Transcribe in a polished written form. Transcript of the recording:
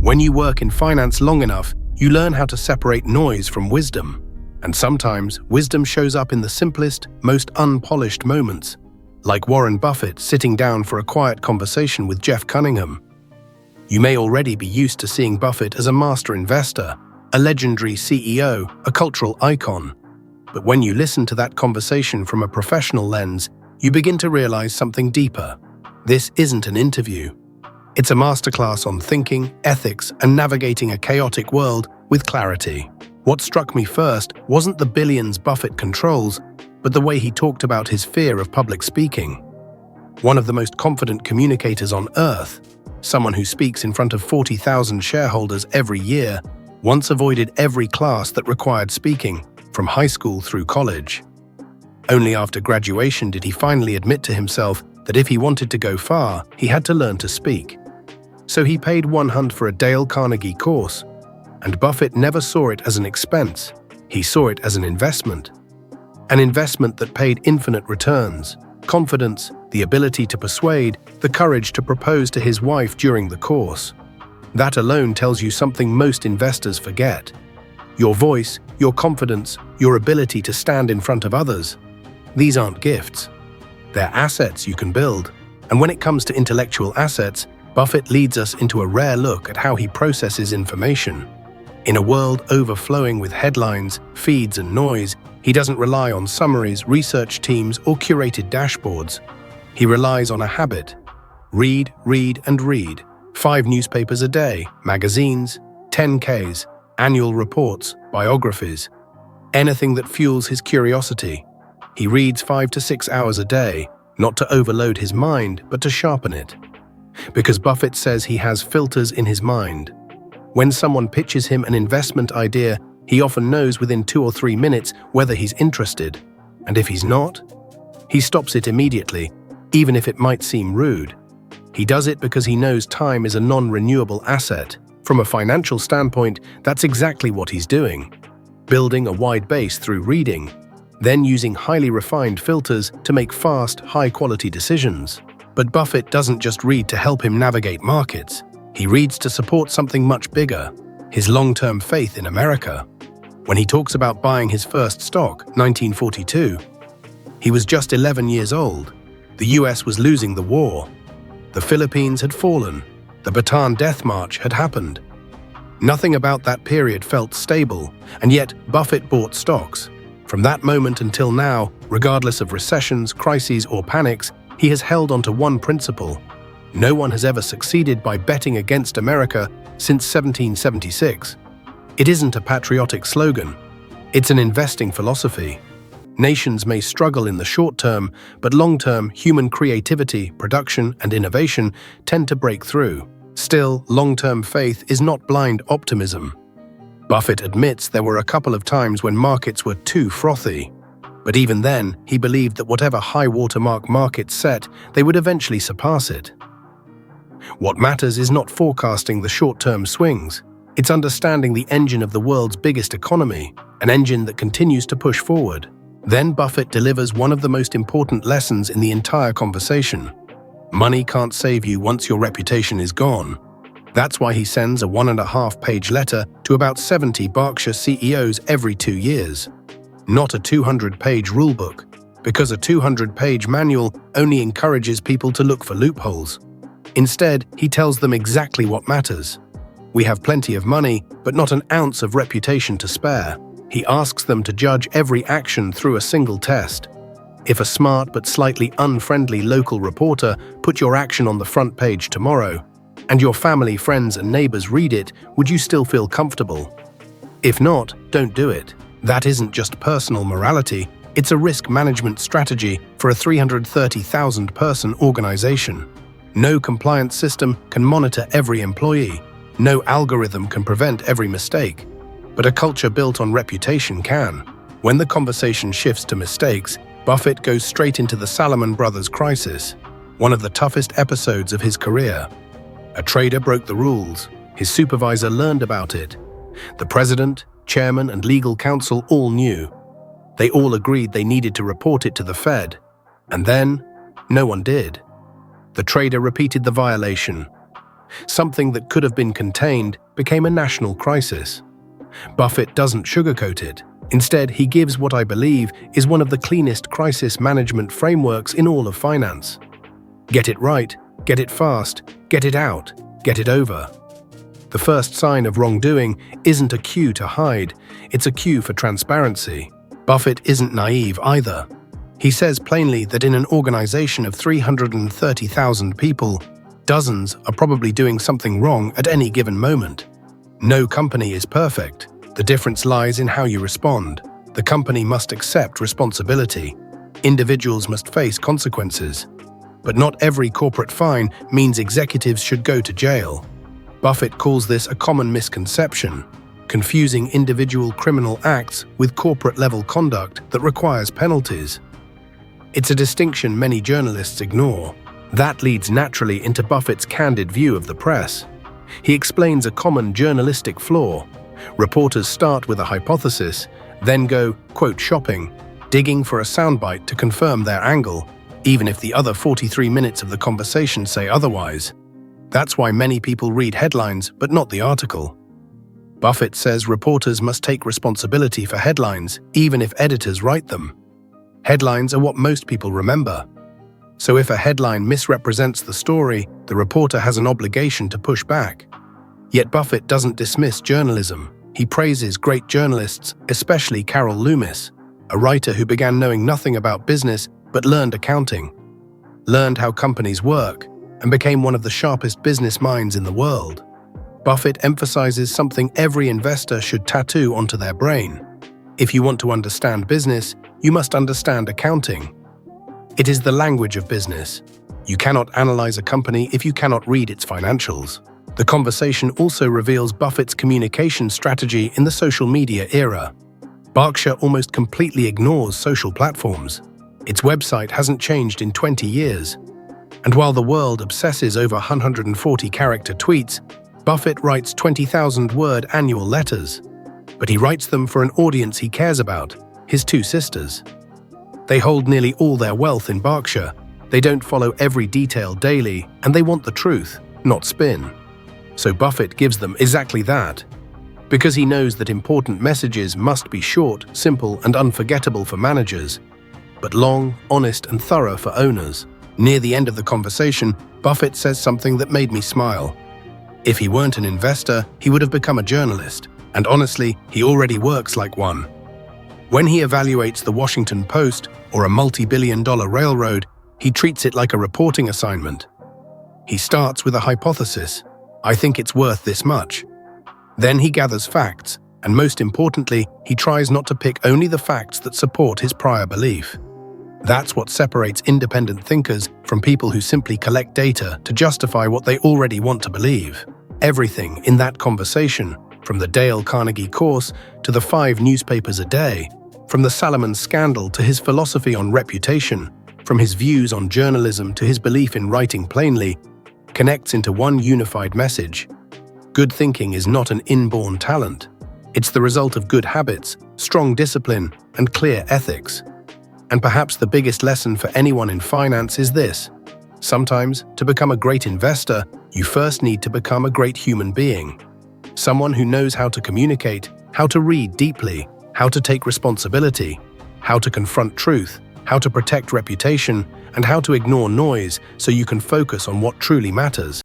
When you work in finance long enough, you learn how to separate noise from wisdom. And sometimes, wisdom shows up in the simplest, most unpolished moments, like Warren Buffett sitting down for a quiet conversation with Jeff Cunningham. You may already be used to seeing Buffett as a master investor, a legendary CEO, a cultural icon. But when you listen to that conversation from a professional lens, you begin to realize something deeper. This isn't an interview. It's a masterclass on thinking, ethics, and navigating a chaotic world with clarity. What struck me first wasn't the billions Buffett controls, but the way he talked about his fear of public speaking. One of the most confident communicators on earth, someone who speaks in front of 40,000 shareholders every year, once avoided every class that required speaking, from high school through college. Only after graduation did he finally admit to himself that if he wanted to go far, he had to learn to speak. So he paid $100 for a Dale Carnegie course. And Buffett never saw it as an expense. He saw it as an investment. An investment that paid infinite returns, confidence, the ability to persuade, the courage to propose to his wife during the course. That alone tells you something most investors forget. Your voice, your confidence, your ability to stand in front of others. These aren't gifts. They're assets you can build. And when it comes to intellectual assets, Buffett leads us into a rare look at how he processes information. In a world overflowing with headlines, feeds, and noise, he doesn't rely on summaries, research teams, or curated dashboards. He relies on a habit. Read, read, and read. 5 newspapers a day, magazines, 10Ks, annual reports, biographies. Anything that fuels his curiosity. He reads 5 to 6 hours a day, not to overload his mind, but to sharpen it. Because Buffett says he has filters in his mind. When someone pitches him an investment idea, he often knows within 2 or 3 minutes whether he's interested. And if he's not, he stops it immediately, even if it might seem rude. He does it because he knows time is a non-renewable asset. From a financial standpoint, that's exactly what he's doing. Building a wide base through reading, then using highly refined filters to make fast, high-quality decisions. But Buffett doesn't just read to help him navigate markets. He reads to support something much bigger, his long-term faith in America. When he talks about buying his first stock, 1942, he was just 11 years old. The US was losing the war. The Philippines had fallen. The Bataan Death March had happened. Nothing about that period felt stable, and yet Buffett bought stocks. From that moment until now, regardless of recessions, crises, or panics, he has held onto one principle. No one has ever succeeded by betting against America since 1776. It isn't a patriotic slogan. It's an investing philosophy. Nations may struggle in the short term, but long-term human creativity, production, and innovation tend to break through. Still, long-term faith is not blind optimism. Buffett admits there were a couple of times when markets were too frothy. But even then, he believed that whatever high watermark markets set, they would eventually surpass it. What matters is not forecasting the short-term swings. It's understanding the engine of the world's biggest economy, an engine that continues to push forward. Then Buffett delivers one of the most important lessons in the entire conversation. Money can't save you once your reputation is gone. That's why he sends a 1.5-page letter to about 70 Berkshire CEOs every 2 years. Not a 200-page rulebook, because a 200-page manual only encourages people to look for loopholes. Instead, he tells them exactly what matters. We have plenty of money, but not an ounce of reputation to spare. He asks them to judge every action through a single test. If a smart but slightly unfriendly local reporter put your action on the front page tomorrow, and your family, friends, and neighbors read it, would you still feel comfortable? If not, don't do it. That isn't just personal morality, it's a risk management strategy for a 330,000-person organization. No compliance system can monitor every employee. No algorithm can prevent every mistake. But a culture built on reputation can. When the conversation shifts to mistakes, Buffett goes straight into the Salomon Brothers crisis, one of the toughest episodes of his career. A trader broke the rules. His supervisor learned about it. The president, chairman, and legal counsel all knew. They all agreed they needed to report it to the Fed. And then, no one did. The trader repeated the violation. Something that could have been contained became a national crisis. Buffett doesn't sugarcoat it. Instead, he gives what I believe is one of the cleanest crisis management frameworks in all of finance. Get it right, get it fast, get it out, get it over. The first sign of wrongdoing isn't a cue to hide, it's a cue for transparency. Buffett isn't naive either. He says plainly that in an organization of 330,000 people, dozens are probably doing something wrong at any given moment. No company is perfect. The difference lies in how you respond. The company must accept responsibility. Individuals must face consequences. But not every corporate fine means executives should go to jail. Buffett calls this a common misconception, confusing individual criminal acts with corporate-level conduct that requires penalties. It's a distinction many journalists ignore. That leads naturally into Buffett's candid view of the press. He explains a common journalistic flaw. Reporters start with a hypothesis, then go, quote, shopping, digging for a soundbite to confirm their angle, even if the other 43 minutes of the conversation say otherwise. That's why many people read headlines but not the article. Buffett says reporters must take responsibility for headlines, even if editors write them. Headlines are what most people remember. So if a headline misrepresents the story, the reporter has an obligation to push back. Yet Buffett doesn't dismiss journalism. He praises great journalists, especially Carol Loomis, a writer who began knowing nothing about business but learned accounting, learned how companies work, and became one of the sharpest business minds in the world. Buffett emphasizes something every investor should tattoo onto their brain. If you want to understand business, you must understand accounting. It is the language of business. You cannot analyze a company if you cannot read its financials. The conversation also reveals Buffett's communication strategy in the social media era. Berkshire almost completely ignores social platforms. Its website hasn't changed in 20 years. And while the world obsesses over 140-character tweets, Buffett writes 20,000-word annual letters. But he writes them for an audience he cares about, his two sisters. They hold nearly all their wealth in Berkshire. They don't follow every detail daily, and they want the truth, not spin. So Buffett gives them exactly that. Because he knows that important messages must be short, simple, and unforgettable for managers, but long, honest, and thorough for owners. Near the end of the conversation, Buffett says something that made me smile. If he weren't an investor, he would have become a journalist, and honestly, he already works like one. When he evaluates the Washington Post or a multi-billion-dollar railroad, he treats it like a reporting assignment. He starts with a hypothesis. I think it's worth this much. Then he gathers facts, and most importantly, he tries not to pick only the facts that support his prior belief. That's what separates independent thinkers from people who simply collect data to justify what they already want to believe. Everything in that conversation, from the Dale Carnegie course to the 5 newspapers a day, from the Salomon scandal to his philosophy on reputation, from his views on journalism to his belief in writing plainly, connects into one unified message. Good thinking is not an inborn talent. It's the result of good habits, strong discipline, and clear ethics. And perhaps the biggest lesson for anyone in finance is this. Sometimes, to become a great investor, you first need to become a great human being. Someone who knows how to communicate, how to read deeply, how to take responsibility, how to confront truth, how to protect reputation, and how to ignore noise so you can focus on what truly matters.